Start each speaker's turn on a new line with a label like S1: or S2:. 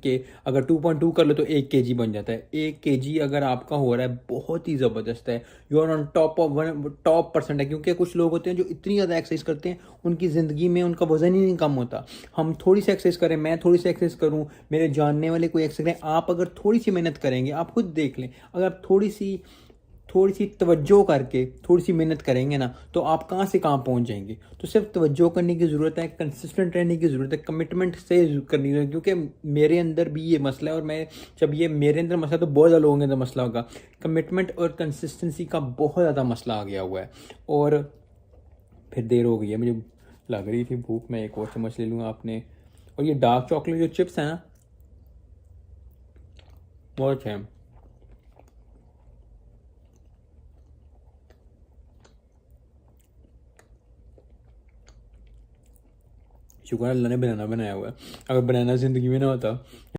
S1: कि अगर 2.2 कर लो तो 1 kg बन जाता है। 1 kg अगर आपका हो रहा है बहुत ही ज़बरदस्त है, you are on top percent है। क्योंकि कुछ लोग होते हैं जो इतनी ज़्यादा एक्सरसाइज करते हैं उनकी ज़िंदगी में उनका वज़न ही नहीं कम होता। हम थोड़ी सी एक्सरसाइज करें, मैं थोड़ी सी एक्सरसाइज करूँ, मेरे जानने वाले कोई एक्सरसाइज करें, आप अगर थोड़ी सी मेहनत करेंगे, आप खुद देख लें, अगर आप थोड़ी सी तवज्जो करके थोड़ी सी मेहनत करेंगे ना, तो आप कहाँ से कहाँ पहुँच जाएंगे। तो सिर्फ तवज्जो करने की ज़रूरत है, कंसिस्टेंट रहने की ज़रूरत है, कमिटमेंट से करनी है। क्योंकि मेरे अंदर भी ये मसला है, और मैं जब ये मेरे अंदर मसला तो बहुत ज़्यादा लोगों के अंदर मसला होगा। कमिटमेंट और कंसिस्टेंसी का बहुत ज़्यादा मसला आ गया हुआ है। और फिर देर हो गई है, मुझे लग रही थी भूख, मैं एक और चम्मच ले लूँगा आपने। और ये डार्क चॉकलेट जो चिप्स हैं ना, बहुत अच्छे हैं। शुक्र है अल्लाह ने बनाना बनाया हुआ है, अगर बनाना ज़िंदगी में ना होता